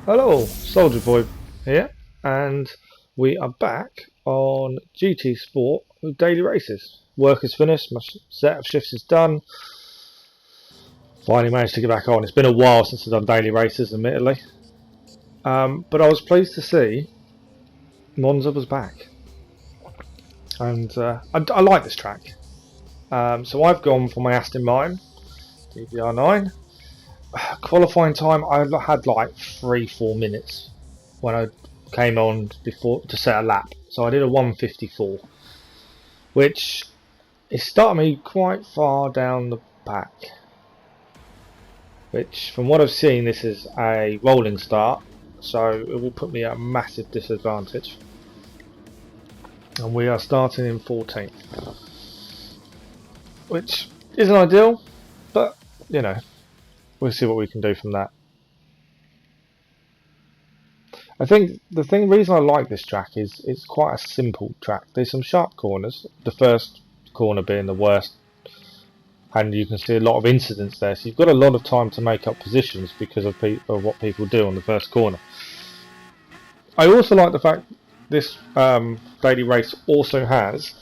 Hello, Soldier Boy here, and we are back on GT Sport with daily races. Work is finished, my set of shifts is done. Finally managed to get back on. It's been a while since I've done daily races, admittedly. But I was pleased to see Monza was back. And I like this track. So I've gone for my Aston Martin DBR9. Qualifying time, I had like 3-4 minutes when I came on before to set a lap, so I did a 1:54, which is starting me quite far down the back, which from what I've seen this is a rolling start, so it will put me at a massive disadvantage, and we are starting in 14th, which isn't ideal, but you know, we'll see what we can do from that. I think the reason I like this track is it's quite a simple track. There's some sharp corners, the first corner being the worst, and you can see a lot of incidents there, so you've got a lot of time to make up positions because of what people do on the first corner. I also like the fact this daily race also has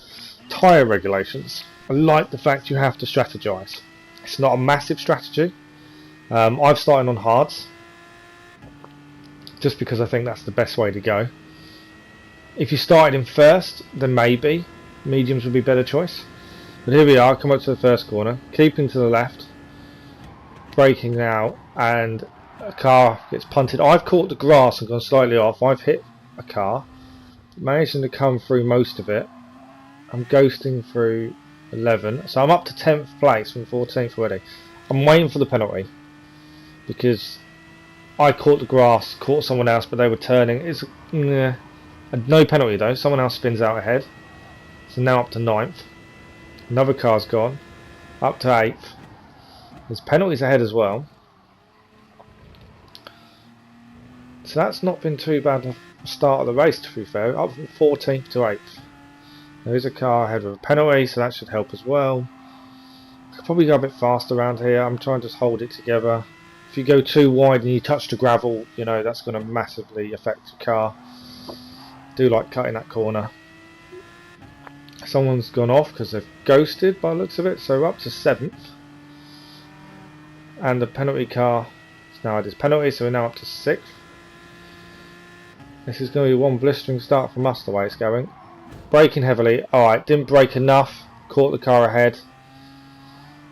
tyre regulations. I like the fact you have to strategise. It's not a massive strategy. I've started on hards just because I think that's the best way to go. If you started in first, then maybe mediums would be a better choice. But here we are, come up to the first corner, keeping to the left, braking now, and a car gets punted. I've caught the grass and gone slightly off. I've hit a car, managing to come through most of it. I'm ghosting through 11, so I'm up to 10th place from 14th already. I'm waiting for the penalty because I caught the grass, caught someone else, but they were turning. It's no penalty though. Someone else spins out ahead. So now up to 9th. Another car's gone. Up to 8th. There's penalties ahead as well. So that's not been too bad a start of the race, to be fair. Up from 14th to 8th. There is a car ahead with a penalty, so that should help as well. I could probably go a bit faster around here. I'm trying to just hold it together. If you go too wide and you touch the gravel, you know, that's going to massively affect your car. I do like cutting that corner. Someone's gone off because they've ghosted by the looks of it, so up to 7th. And the penalty car has now had his penalty, so we're now up to 6th. This is going to be one blistering start from us the way it's going. Braking heavily. Alright, didn't brake enough. Caught the car ahead.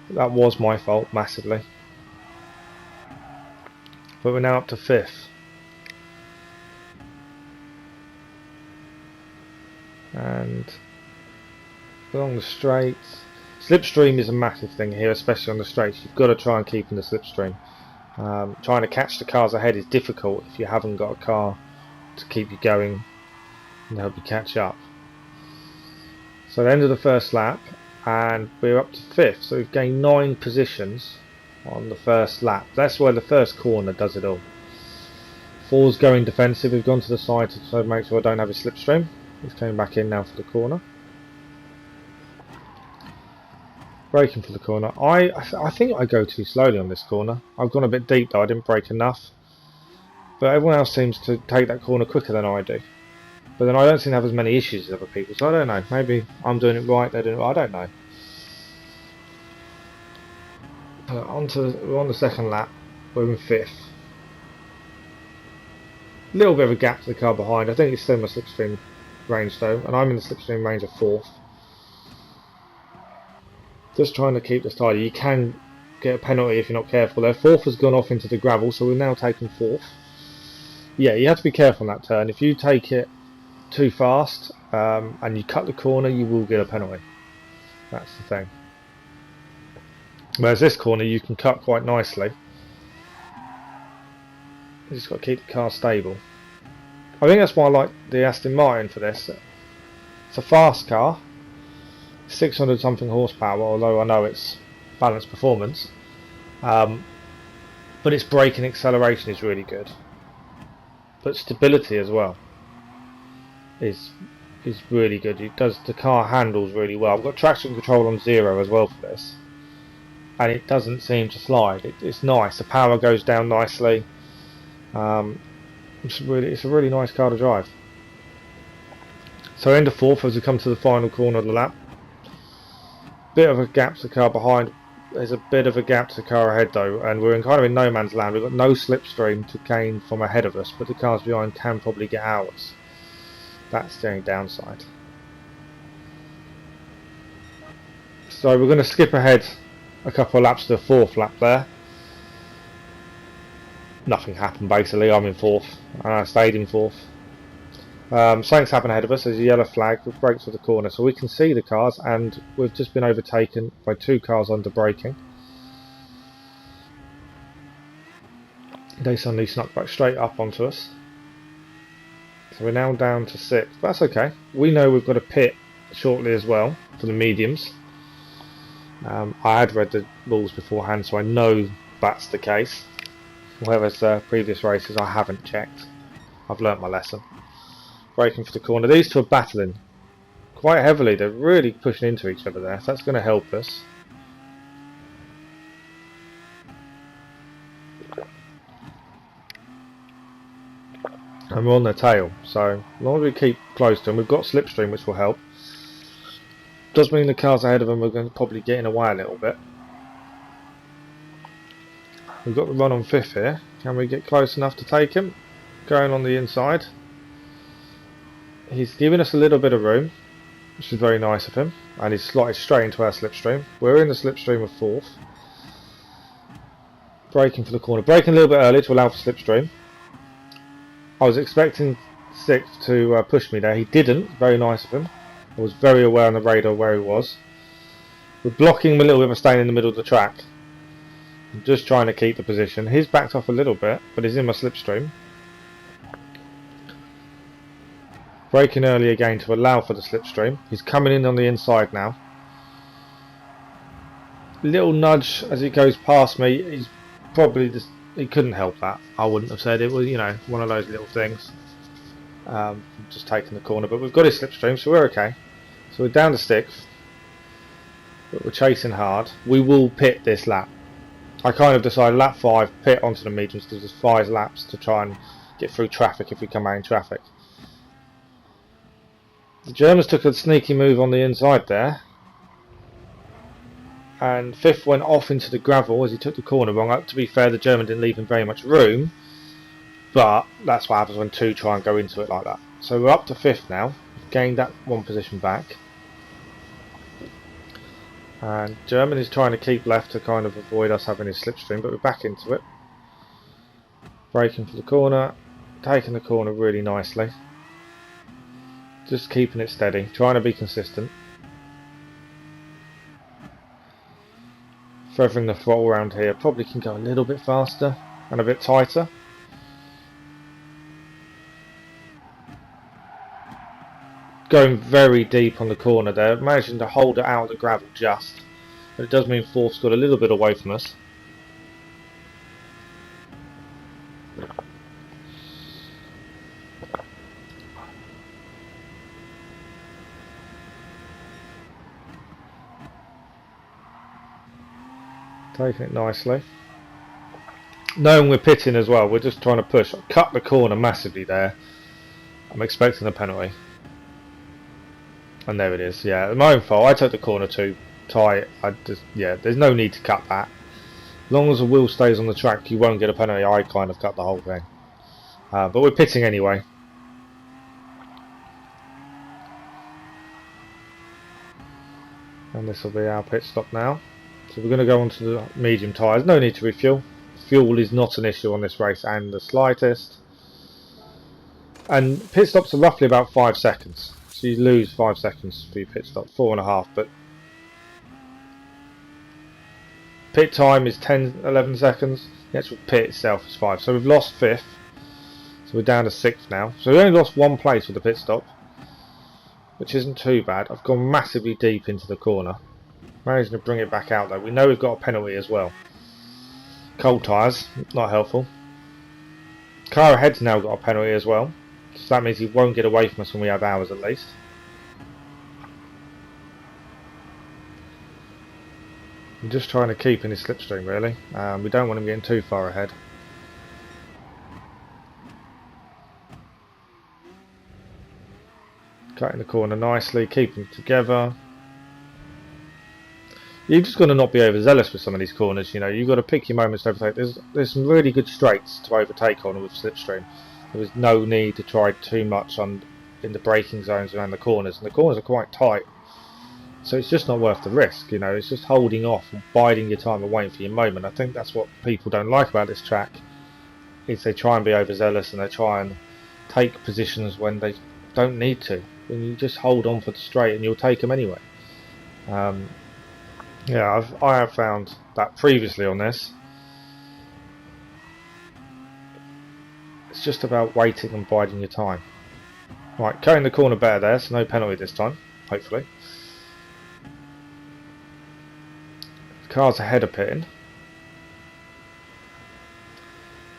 That was my fault, massively. But we're now up to 5th. And along the straights. Slipstream is a massive thing here, especially on the straights. You've got to try and keep in the slipstream. Trying to catch the cars ahead is difficult if you haven't got a car to keep you going and help you catch up. So the end of the first lap, and we're up to 5th, so we've gained 9 positions on the first lap. That's where the first corner does it all. 4's going defensive. We've gone to the side to make sure I don't have a slipstream. He's coming back in now for the corner. Braking for the corner. I think I go too slowly on this corner. I've gone a bit deep though. I didn't brake enough. But everyone else seems to take that corner quicker than I do. But then I don't seem to have as many issues as other people. So I don't know. Maybe I'm doing it right. They're doing it right. I don't know. We're on the second lap. We're in 5th. A little bit of a gap to the car behind. I think it's still in my slipstream range though, and I'm in the slipstream range of 4th. Just trying to keep this tidy. You can get a penalty if you're not careful there. 4th has gone off into the gravel, so we're now taking 4th. Yeah, you have to be careful on that turn. If you take it too fast and you cut the corner, you will get a penalty. That's the thing. Whereas this corner you can cut quite nicely. You just got to keep the car stable. I think that's why I like the Aston Martin for this. It's a fast car, 600 something horsepower, although I know it's balanced performance. But its braking acceleration is really good. But stability as well is really good. The car handles really well. I've got traction control on 0 as well for this. And it doesn't seem to slide. It's nice. The power goes down nicely. It's a really nice car to drive. So end of fourth as we come to the final corner of the lap. Bit of a gap to the car behind. There's a bit of a gap to the car ahead though, and we're kind of in no man's land. We've got no slipstream to gain from ahead of us, but the cars behind can probably get ours. That's the only downside. So we're going to skip ahead a couple of laps to the fourth lap there. Nothing happened basically. I'm in fourth, and I stayed in fourth. Something's happened ahead of us. There's a yellow flag with brakes for the corner, so we can see the cars, and we've just been overtaken by two cars under braking. They suddenly snuck back straight up onto us. So we're now down to sixth. But that's okay. We know we've got to pit shortly as well for the mediums. I had read the rules beforehand, so I know that's the case. Whereas previous races I haven't checked. I've learnt my lesson. Braking for the corner. These two are battling quite heavily. They're really pushing into each other there. So that's going to help us. And we're on their tail. So as long as we keep close to them, we've got slipstream which will help. Does mean the cars ahead of them are going to probably get in away a little bit. We've got the run on fifth here. Can we get close enough to take him? Going on the inside. He's giving us a little bit of room, which is very nice of him. And he's slotted straight into our slipstream. We're in the slipstream of fourth. Braking for the corner. Braking a little bit early to allow for slipstream. I was expecting sixth to push me there. He didn't. Very nice of him. I was very aware on the radar where he was. We're blocking him a little bit by staying in the middle of the track. I'm just trying to keep the position. He's backed off a little bit, but he's in my slipstream. Braking early again to allow for the slipstream. He's coming in on the inside now. Little nudge as he goes past me. He's probably just, he couldn't help that. I wouldn't have said it was, you know, one of those little things. Just taking the corner, but we've got his slipstream, so we're okay. So we're down to sixth, but we're chasing hard. We will pit this lap. I kind of decided lap 5, pit onto the mediums because there's 5 laps to try and get through traffic if we come out in traffic. The Germans took a sneaky move on the inside there, and fifth went off into the gravel as he took the corner wrong. To be fair, the German didn't leave him very much room, but that's what happens when two try and go into it like that. So we're up to fifth now. We've gained that one position back. And German is trying to keep left to kind of avoid us having his slipstream, but we're back into it. Braking for the corner, taking the corner really nicely. Just keeping it steady, trying to be consistent. Feathering the throttle around here, probably can go a little bit faster and a bit tighter. Going very deep on the corner there, managing to hold it out of the gravel just, but it does mean fourth's got a little bit away from us. Taking it nicely. Knowing we're pitting as well, we're just trying to push. Cut the corner massively there. I'm expecting a penalty. And there it is. Yeah, my own fault. I took the corner too tight. Yeah, there's no need to cut that. As long as the wheel stays on the track, you won't get a penalty. I kind of cut the whole thing. But we're pitting anyway. And this will be our pit stop now. So we're going to go on to the medium tyres. No need to refuel. Fuel is not an issue on this race, and the slightest. And pit stops are roughly about 5 seconds. So you lose 5 seconds for your pit stop, 4.5. But pit time is 10-11 seconds. The actual pit itself is 5. So we've lost 5th. So we're down to 6th now. So we only lost 1 place with the pit stop, which isn't too bad. I've gone massively deep into the corner. Managing to bring it back out though. We know we've got a penalty as well. Cold tyres, not helpful. Car ahead's now got a penalty as well. So that means he won't get away from us when we have ours at least. I'm just trying to keep in his slipstream really. We don't want him getting too far ahead. Cutting the corner nicely, keeping together. You've just got to not be overzealous with some of these corners, you know. You've got to pick your moments to overtake. There's some really good straights to overtake on with slipstream. There was no need to try too much in the braking zones around the corners, and the corners are quite tight. So it's just not worth the risk, you know. It's just holding off and biding your time and waiting for your moment. I think that's what people don't like about this track, is they try and be overzealous and they try and take positions when they don't need to. When you just hold on for the straight and you'll take them anyway. Yeah, I have found that previously on this. It's just about waiting and biding your time. Right, cutting the corner better there, so no penalty this time, hopefully. The car's ahead of pitting.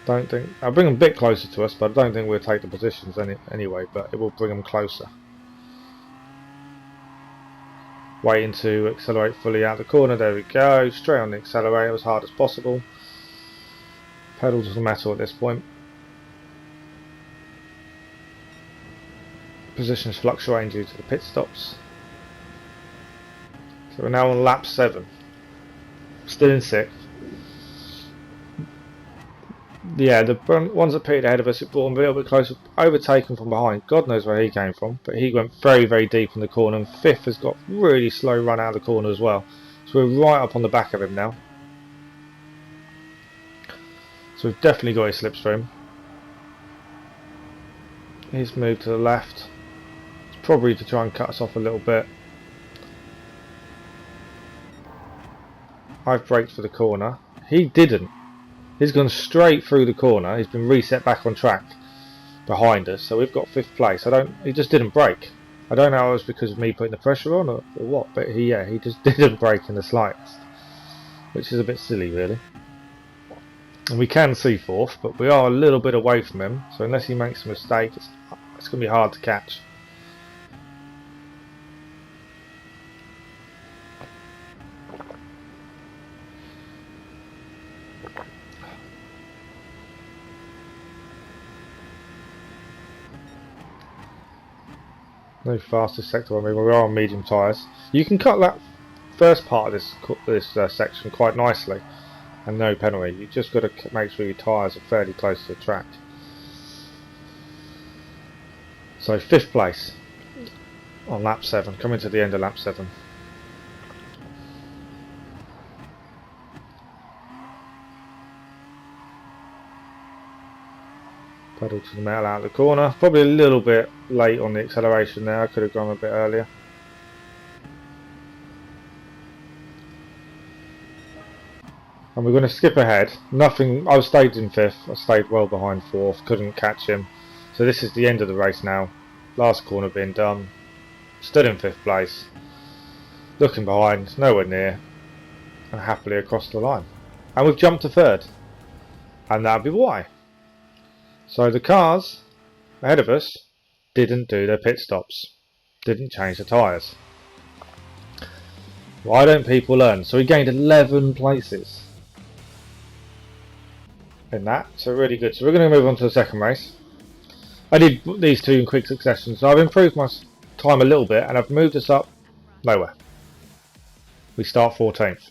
Don't think I'll bring them a bit closer to us, but I don't think we'll take the positions anyway. But it will bring them closer. Waiting to accelerate fully out the corner. There we go. Straight on the accelerator as hard as possible. Pedal to the metal at this point. Positions fluctuating due to the pit stops. So we're now on lap 7. Still in 6th. Yeah, the ones that pitted ahead of us, it brought him a little bit closer, overtaken from behind. God knows where he came from, but he went very, very deep in the corner, and 5th has got really slow run out of the corner as well. So we're right up on the back of him now. So we've definitely got his slipstream. He's moved to the left. It's probably to try and cut us off a little bit. I've braked for the corner. He didn't. He's gone straight through the corner. He's been reset back on track behind us, so we've got 5th place. He just didn't brake. I don't know if it was because of me putting the pressure on or what, but he just didn't brake in the slightest, which is a bit silly, really. And we can see 4th, but we are a little bit away from him, so unless he makes a mistake, it's going to be hard to catch. No fastest sector. I mean, we are on medium tyres. You can cut that first part of this section quite nicely, and no penalty. You just got to make sure your tyres are fairly close to the track. So 5th place on lap 7, coming to the end of lap 7. Pedal to the metal out of the corner. Probably a little bit late on the acceleration there. I could have gone a bit earlier. And we're going to skip ahead. Nothing. I stayed in 5th. I stayed well behind 4th. Couldn't catch him. So this is the end of the race now. Last corner being done. Stood in 5th place. Looking behind. Nowhere near. And happily across the line. And we've jumped to 3rd. And that'll be why. So the cars ahead of us didn't do their pit stops, didn't change the tyres. Why don't people learn? So we gained 11 places in that, so really good. So we're going to move on to the second race. I did these two in quick succession, so I've improved my time a little bit and I've moved us up nowhere. We start 14th.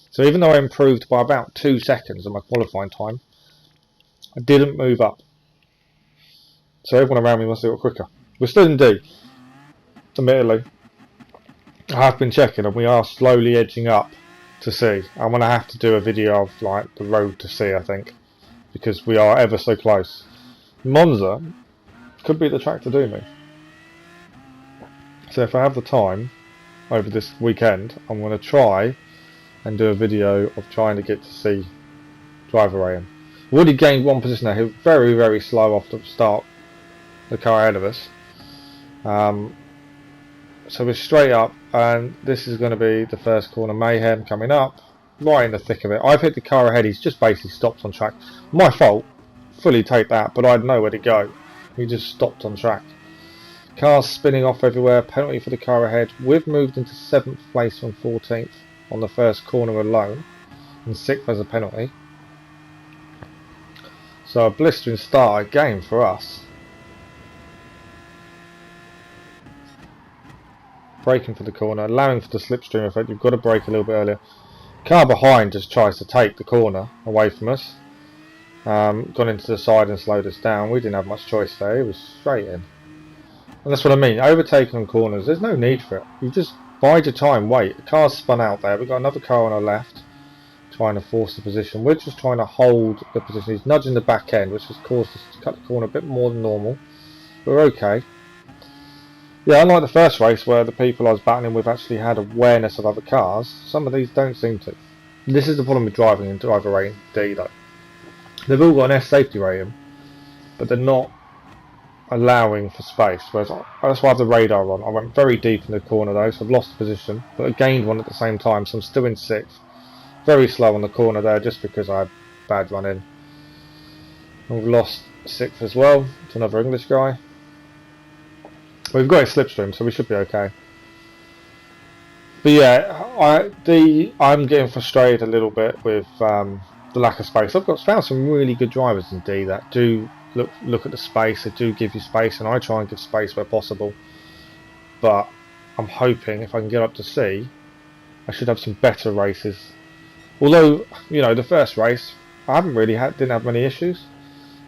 So even though I improved by about 2 seconds on my qualifying time, I didn't move up. So everyone around me must do it quicker. We're still in D, admittedly. I have been checking and we are slowly edging up to C. I'm going to have to do a video of like the road to C, I think, because we are ever so close. Monza could be the track to do me. So if I have the time over this weekend, I'm going to try and do a video of trying to get to C driver AM. We've already gained 1 position there. He was very, very slow off the start, the car ahead of us. So we're straight up, and this is going to be the first corner mayhem coming up, right in the thick of it. I've hit the car ahead. He's just basically stopped on track. My fault, fully take that, but I had nowhere to go. He just stopped on track. Cars spinning off everywhere. Penalty for the car ahead. We've moved into 7th place from 14th on the first corner alone, and 6th as a penalty. So a blistering start again for us. braking for the corner, allowing for the slipstream effect. You've got to brake a little bit earlier. Car behind just tries to take the corner away from us. Gone into the side and slowed us down. We didn't have much choice there. It was straight in. And that's what I mean. Overtaking on corners, there's no need for it. You just bide your time, wait. The car's spun out there. We've got another car on our left trying to force the position. We're just trying to hold the position. He's nudging the back end, which has caused us to cut the corner a bit more than normal. We're okay. Yeah, unlike the first race where the people I was battling with actually had awareness of other cars, some of these don't seem to. This is the problem with driving and driver rating D though. They've all got an S safety rating, but they're not allowing for space. Whereas that's why I have the radar on. I went very deep in the corner though, so I've lost the position, but I gained one at the same time, so I'm still in 6th. Very slow on the corner there, just because I had bad run in. And we've lost 6th as well to another English guy. We've got a slipstream, so we should be okay. But yeah, I'm getting frustrated a little bit with the lack of space. I've found some really good drivers in D that do look at the space. They do give you space, and I try and give space where possible. But I'm hoping if I can get up to C, I should have some better races. Although, you know, the first race I didn't have many issues,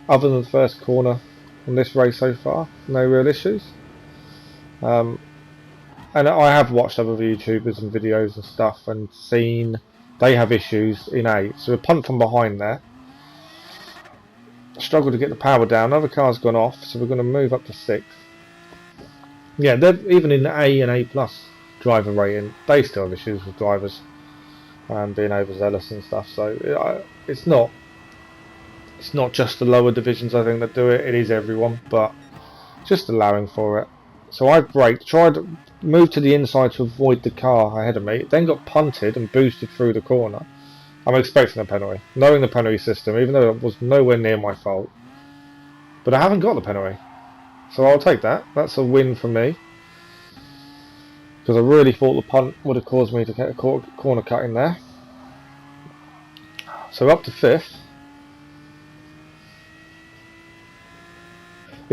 other than the first corner on this race so far. No real issues. And I have watched other YouTubers and videos and stuff and seen they have issues in A. So a punt from behind there. Struggle to get the power down. Another car's gone off, so we're going to move up to 6th. Yeah, they're even in A and A plus driver rating. They still have issues with drivers and being overzealous and stuff. So it's not just the lower divisions I think that do it. It is everyone, but just allowing for it. So I braked, tried to move to the inside to avoid the car ahead of me, then got punted and boosted through the corner. I'm expecting a penalty, knowing the penalty system, even though it was nowhere near my fault. But I haven't got the penalty, so I'll take that. That's a win for me, because I really thought the punt would have caused me to get a corner cut in there. So up to 5th.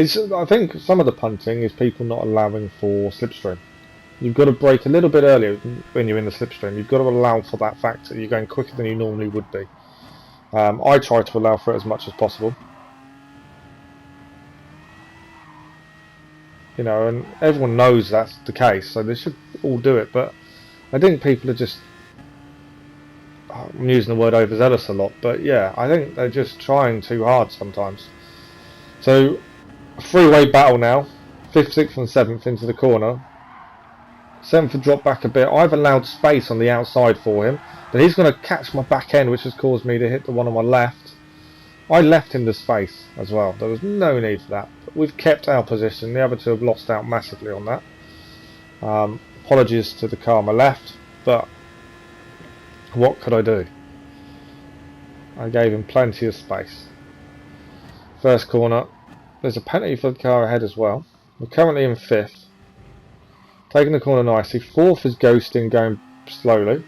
I think some of the punting is people not allowing for slipstream. You've got to brake a little bit earlier when you're in the slipstream. You've got to allow for that factor. You're going quicker than you normally would be. I try to allow for it as much as possible. You know, and everyone knows that's the case, so they should all do it. But I think people are just... I'm using the word overzealous a lot, but yeah, I think they're just trying too hard sometimes. So... three-way battle now, 5th, 6th and 7th into the corner. 7th had dropped back a bit. I've allowed space on the outside for him, but he's going to catch my back end, which has caused me to hit the one on my left. I left him the space as well. There was no need for that. But we've kept our position. The other two have lost out massively on that. Apologies to the car on my left, but what could I do? I gave him plenty of space. First corner. There's a penalty for the car ahead as well. We're currently in 5th. Taking the corner nicely. 4th is ghosting, going slowly.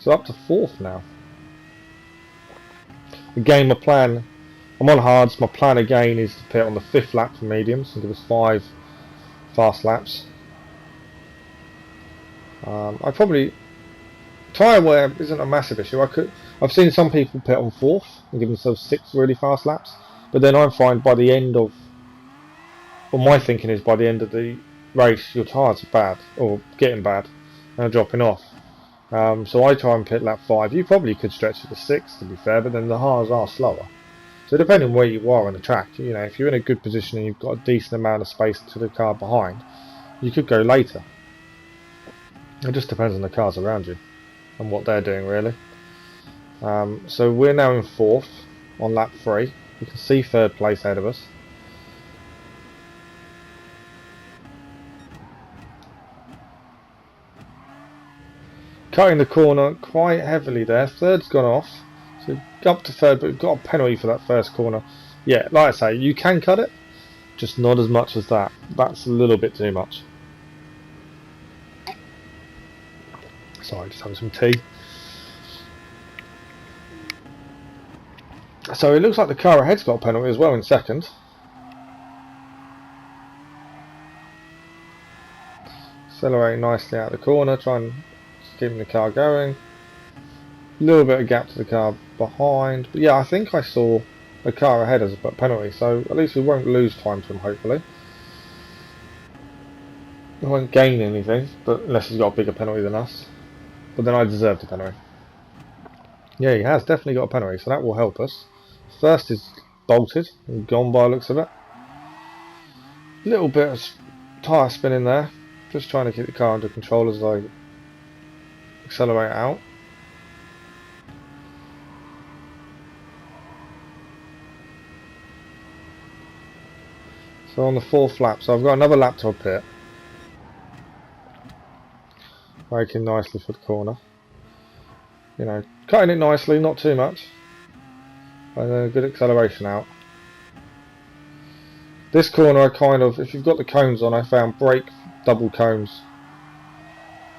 So up to 4th now. Again, my plan... I'm on hards. My plan again is to pit on the 5th lap for mediums and give us 5 fast laps. I probably... tyre wear isn't a massive issue. I've seen some people pit on 4th and give themselves 6 really fast laps. But then I find by the end of... well, my thinking is by the end of the race, your tyres are bad, or getting bad, and are dropping off. So I try and pit lap 5. You probably could stretch it to 6, to be fair, but then the hards are slower. So depending on where you are on the track, you know, if you're in a good position and you've got a decent amount of space to the car behind, you could go later. It just depends on the cars around you and what they're doing, really. So we're now in 4th on lap 3. You can see 3rd place ahead of us. Cutting the corner quite heavily there. 3rd's gone off. So up to 3rd, but we've got a penalty for that first corner. Yeah, like I say, you can cut it, just not as much as that. That's a little bit too much. Sorry, just having some tea. So it looks like the car ahead's got a penalty as well in 2nd. Accelerate nicely out of the corner, try and keep the car going. A little bit of gap to the car behind, but yeah, I think I saw a car ahead as a penalty, so at least we won't lose time to him, hopefully. We won't gain anything, but unless he's got a bigger penalty than us. But then I deserved a penalty. Yeah, he has definitely got a penalty, so that will help us. First is bolted and gone by the looks of it. Little bit of tyre spin in there, just trying to keep the car under control as I accelerate out. So on the 4th lap, so I've got another lap to a pit. Braking nicely for the corner. You know, cutting it nicely, not too much. And then a good acceleration out. This corner I kind of, if you've got the cones on, I found brake double cones.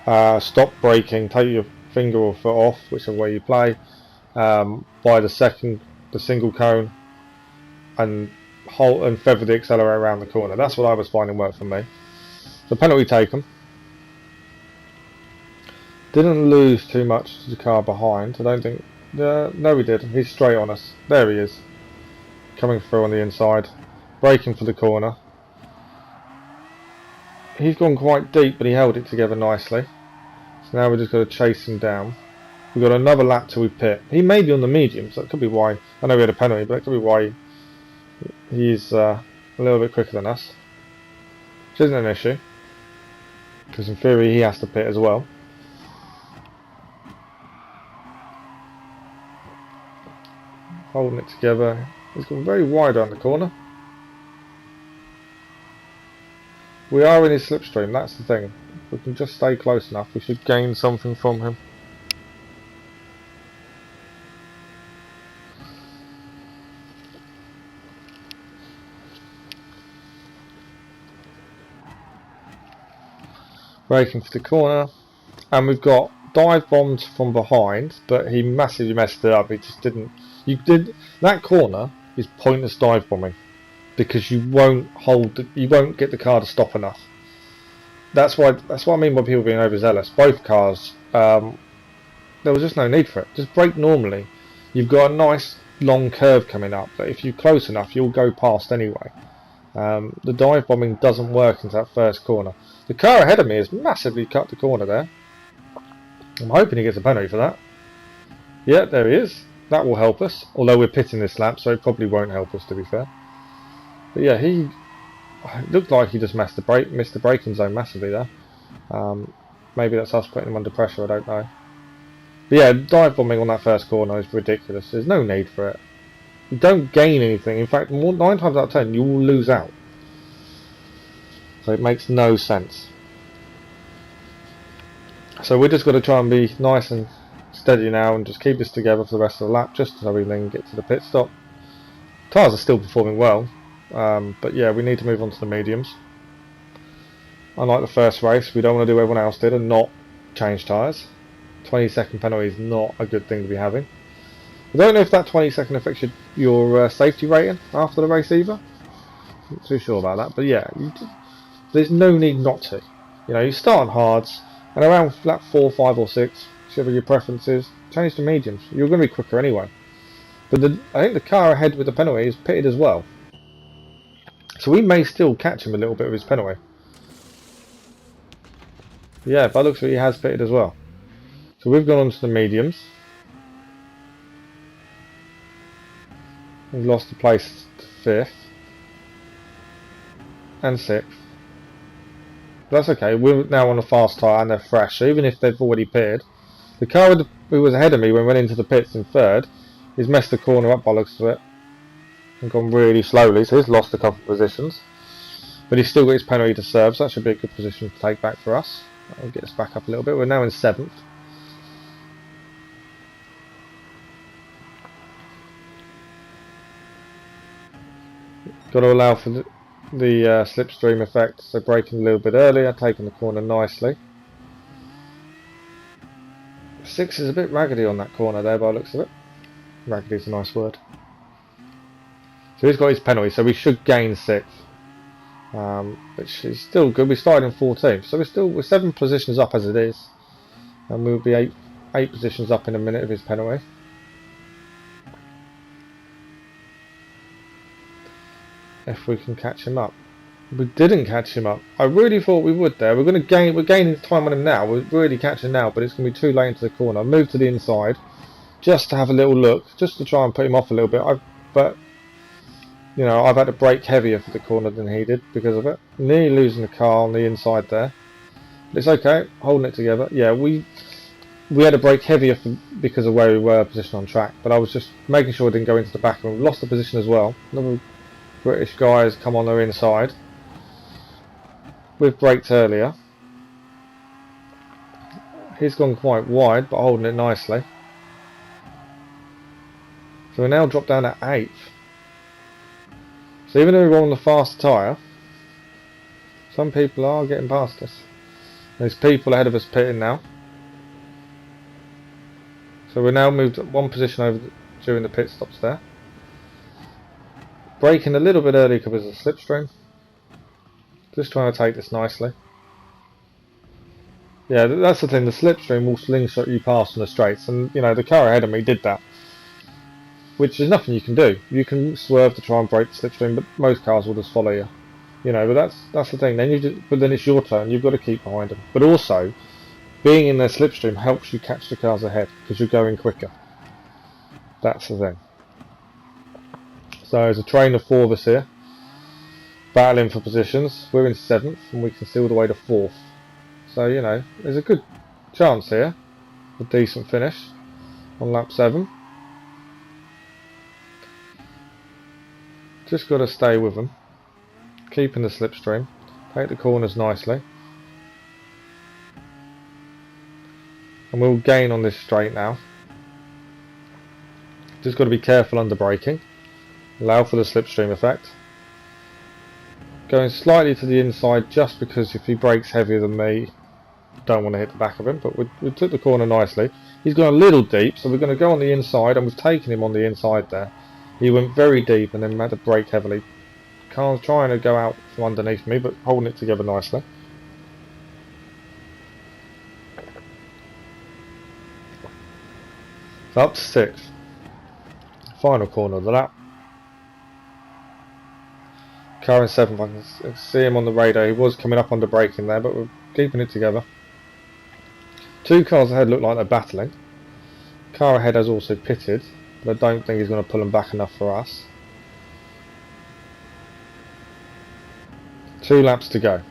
Stop braking, take your finger or foot off, whichever way you play. By the single cone, and hold and feather the accelerator around the corner. That's what I was finding worked for me. So penalty taken. Didn't lose too much to the car behind. I don't think. No, we did. He's straight on us. There he is, coming through on the inside, braking for the corner. He's gone quite deep, but he held it together nicely. So now we're just got to chase him down. We've got another lap till we pit. He may be on the medium, so that could be why. I know we had a penalty, but that could be why he's a little bit quicker than us. Which isn't an issue, because in theory he has to pit as well. Holding it together. He's gone very wide around the corner. We are in his slipstream, that's the thing. If we can just stay close enough, we should gain something from him. Braking for the corner, and we've got dive bombs from behind, but he massively messed it up. He just didn't. That corner is pointless dive bombing because you won't get the car to stop enough. That's what I mean by people being overzealous. Both cars, there was just no need for it. Just brake normally. You've got a nice long curve coming up, but if you're close enough, you'll go past anyway. The dive bombing doesn't work into that first corner. The car ahead of me has massively cut the corner there. I'm hoping he gets a penalty for that. Yeah, there he is. That will help us. Although we're pitting this lap, so it probably won't help us, to be fair. But yeah, it looked like he just missed the braking zone massively there. Maybe that's us putting him under pressure, I don't know. But yeah, dive bombing on that first corner is ridiculous. There's no need for it. You don't gain anything. In fact, 9 times out of 10, you will lose out. So it makes no sense. So we're just got to try and be nice and steady now and just keep this together for the rest of the lap, just so we then get to the pit stop. Tyres are still performing well, but yeah, we need to move on to the mediums. Unlike the first race, we don't want to do what everyone else did and not change tyres. 20-second penalty is not a good thing to be having. I don't know if that 20-second affects your safety rating after the race either. Not too sure about that, but yeah, there's no need not to. You know, you start on hards, and around lap 4, 5 or 6, whichever your preference is, change to mediums. You're going to be quicker anyway. But I think the car ahead with the penalty is pitted as well. So we may still catch him a little bit of his penalty. Yeah, by the looks of it, he has pitted as well. So we've gone on to the mediums. We've lost the place to 5th. And 6th. That's okay, we're now on a fast tyre and they're fresh, so even if they've already pitted, the car who was ahead of me when we went into the pits in 3rd, he's messed the corner up by the looks of it and gone really slowly, so he's lost a couple of positions. But he's still got his penalty to serve, so that should be a good position to take back for us. That will get us back up a little bit. We're now in 7th. Got to allow for the slipstream effect, so braking a little bit earlier, taking the corner nicely. 6 is a bit raggedy on that corner there by the looks of it. Raggedy is a nice word. So he's got his penalty, so we should gain 6th. which is still good. We started in 14th, so we're 7 positions up as it is, and we'll be 8 positions up in a minute of his penalty. If we can catch him up. We didn't catch him up. I really thought we would there. We're gaining time on him now. We're really catching now, but it's going to be too late into the corner. I moved to the inside just to have a little look, just to try and put him off a little bit. But you know, I've had to brake heavier for the corner than he did because of it. Nearly losing the car on the inside there. But it's okay, holding it together. Yeah, we had to brake heavier because of where we were positioned on track. But I was just making sure I didn't go into the back, and we lost the position as well. Another British guy has come on their inside. We've braked earlier. He's gone quite wide, but holding it nicely. So we now drop down at 8th. So even though we're on the fast tyre, some people are getting past us. There's people ahead of us pitting now. So we're now moved 1 position over during the pit stops there. Braking a little bit early because of the slipstream. Just trying to take this nicely. Yeah, that's the thing, the slipstream will slingshot you past on the straights, and you know, the car ahead of me did that. Which is nothing you can do. You can swerve to try and break the slipstream, but most cars will just follow you. You know, but that's the thing. But then it's your turn, you've got to keep behind them. But also, being in their slipstream helps you catch the cars ahead, because you're going quicker. That's the thing. So there's a train of 4 of us here, battling for positions. We're in 7th, and we can see all the way to 4th. So, you know, there's a good chance here, a decent finish on lap 7. Just got to stay with them, keeping the slipstream, take the corners nicely, and we'll gain on this straight now. Just got to be careful under braking, allow for the slipstream effect. Going slightly to the inside just because if he brakes heavier than me, don't want to hit the back of him, but we took the corner nicely. He's gone a little deep, so we're going to go on the inside, and we've taken him on the inside there. He went very deep and then had to brake heavily. Car's trying to go out from underneath me, but holding it together nicely. So up to 6th. Final corner of the lap. Car in 7th, I can see him on the radar. He was coming up under braking there, but we're keeping it together. 2 cars ahead look like they're battling. Car ahead has also pitted, but I don't think he's going to pull them back enough for us. 2 laps to go.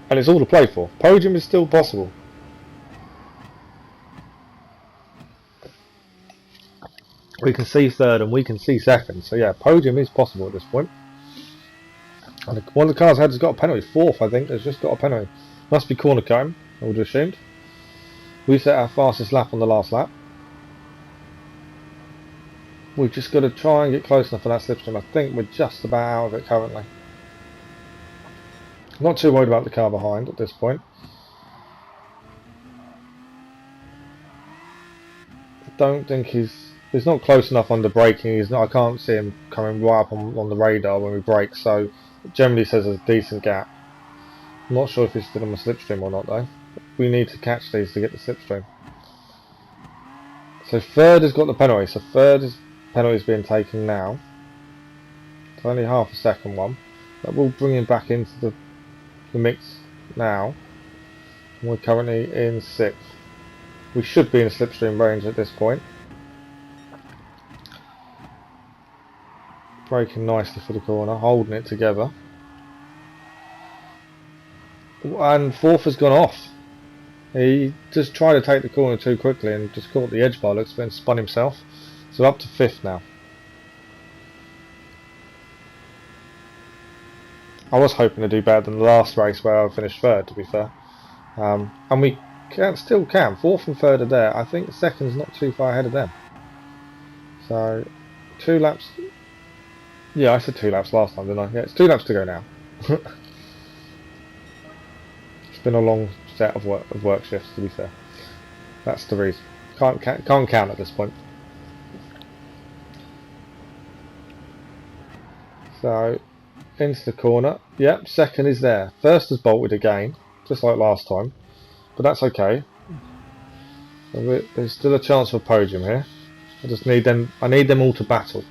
And it's all to play for. Podium is still possible. We can see 3rd and we can see 2nd. So yeah, podium is possible at this point. And one of the cars ahead has got a penalty. 4th, I think, has just got a penalty. Must be corner cutting, I would have assumed. We set our fastest lap on the last lap. We've just got to try and get close enough for that slipstream. I think we're just about out of it currently. Not too worried about the car behind at this point. I don't think he's not close enough under braking. I can't see him coming right up on the radar when we brake, so it generally says there's a decent gap. I'm not sure if he's still on the slipstream or not though. We need to catch these to get the slipstream. So 3rd has got the penalty, so 3rd penalty is being taken now. It's only half a second one. But we'll bring him back into the mix now. And we're currently in 6th. We should be in slipstream range at this point. Braking nicely for the corner, holding it together. And 4th has gone off. He just tried to take the corner too quickly and just caught the edge bar, looks, then spun himself. So up to 5th now. I was hoping to do better than the last race where I finished 3rd, to be fair. And we still can. 4th and 3rd are there. I think 2nd's not too far ahead of them. So 2 laps. Yeah, I said 2 laps last time, didn't I? Yeah, it's 2 laps to go now. It's been a long set of work shifts, to be fair. That's the reason. Can't count at this point. So into the corner. Yep, second is there. First has bolted again, just like last time, but that's okay. There's still a chance for a podium here. I just need them. I need them all to battle.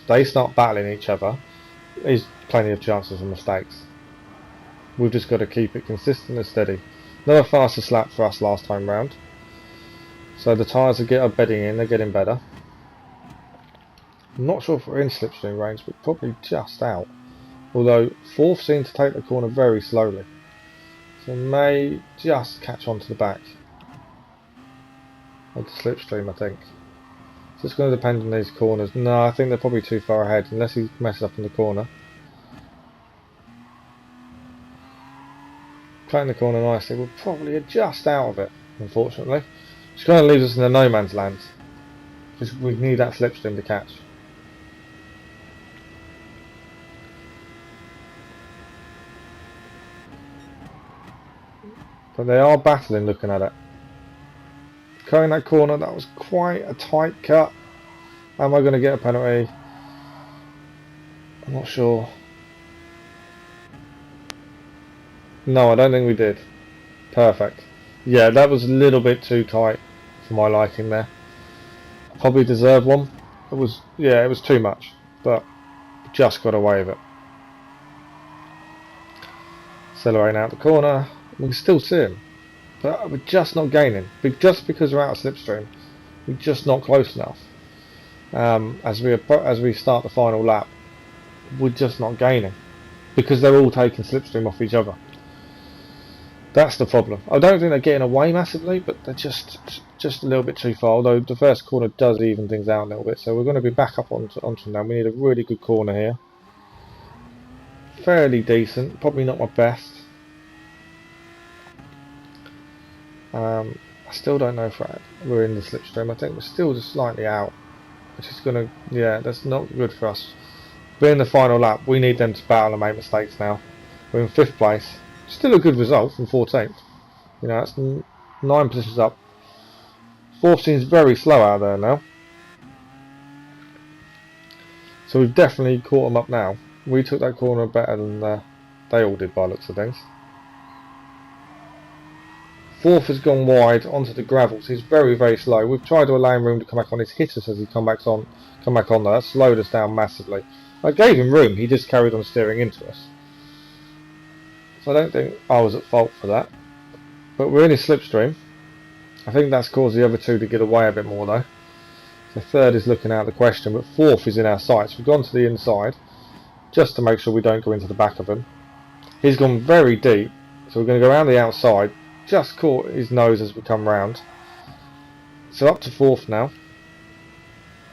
If they start battling each other, there's plenty of chances for mistakes. We've just got to keep it consistent and steady. Another faster slap for us last time round. So the tyres are bedding in. They're getting better. I'm not sure if we're in slipstream range, but probably just out. Although fourth seemed to take the corner very slowly, so may just catch on to the back of the slipstream. I think it's just going to depend on these corners. No, I think they're probably too far ahead unless he messes up in the corner. Cutting the corner nicely. We're probably just out of it, unfortunately. Which kind of leaves us in a no man's land because we need that slipstream to catch. But they are battling looking at it. Cutting that corner, that was quite a tight cut. Am I going to get a penalty? I'm not sure. No, I don't think we did. Perfect. Yeah, that was a little bit too tight for my liking there. Probably deserved one. It was, yeah, it was too much. But just got away with it. Accelerating out the corner. We can still see him, but we're just not gaining. Just because we're out of slipstream, we're just not close enough. As we start the final lap, we're just not gaining because they're all taking slipstream off each other. That's the problem. I don't think they're getting away massively, but they're just a little bit too far. Although the first corner does even things out a little bit, so we're going to be back up onto them now. We need a really good corner here. Fairly decent, probably not my best. I still don't know if we're in the slipstream. I think we're still just slightly out, which is going to, yeah, that's not good for us. We're in the final lap. We need them to battle and make mistakes now. We're in 5th place. Still a good result from 14th. You know, that's 9 positions up. 4th seems very slow out there now. So we've definitely caught them up now. We took that corner better than they all did by the looks of things. 4th has gone wide onto the gravels. He's very, very slow. We've tried to allow him room to come back on. He's hit us as he come back on there. That slowed us down massively. I gave him room. He just carried on steering into us. So I don't think I was at fault for that. But we're in his slipstream. I think that's caused the other two to get away a bit more though. So 3rd is looking out of the question, but 4th is in our sights. We've gone to the inside just to make sure we don't go into the back of him. He's gone very deep, so we're going to go around the outside. Just caught his nose as we come round. So up to 4th now.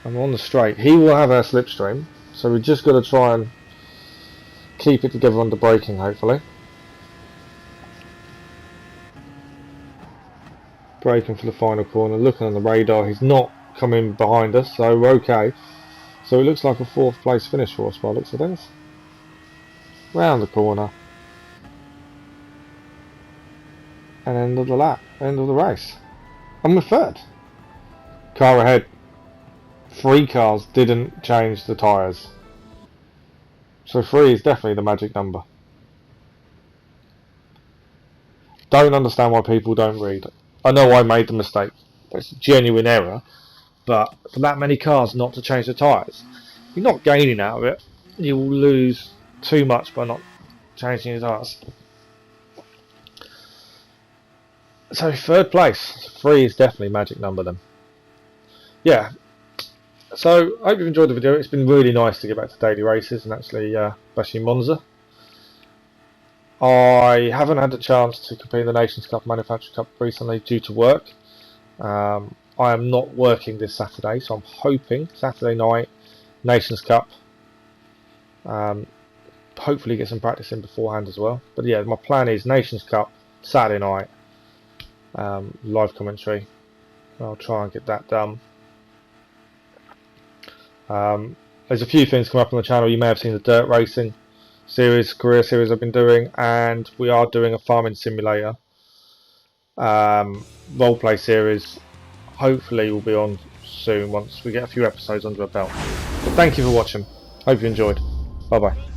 And we're on the straight. He will have our slipstream, so we've just got to try and keep it together under braking, hopefully. Braking for the final corner, looking on the radar. He's not coming behind us, so we're okay. So it looks like a 4th place finish for us by the looks of things. Round the corner. And end of the lap, end of the race. And we're 3rd. Car ahead. 3 cars didn't change the tyres. So 3 is definitely the magic number. Don't understand why people don't read. I know I made the mistake. It's a genuine error. But for that many cars not to change the tyres, you're not gaining out of it. You will lose too much by not changing your tyres. So 3rd place. 3 is definitely magic number then. Yeah. So I hope you've enjoyed the video. It's been really nice to get back to daily races and actually especially Monza. I haven't had the chance to compete in the Nations Cup Manufacturer Cup recently due to work. I am not working this Saturday, so I'm hoping Saturday night Nations Cup. Hopefully get some practice in beforehand as well. But yeah, my plan is Nations Cup Saturday night. Live commentary. I'll try and get that done. There's a few things come up on the channel. You may have seen the dirt racing series, career series I've been doing, and we are doing a farming simulator roleplay series. Hopefully we'll be on soon once we get a few episodes under our belt. But thank you for watching. Hope you enjoyed. Bye bye.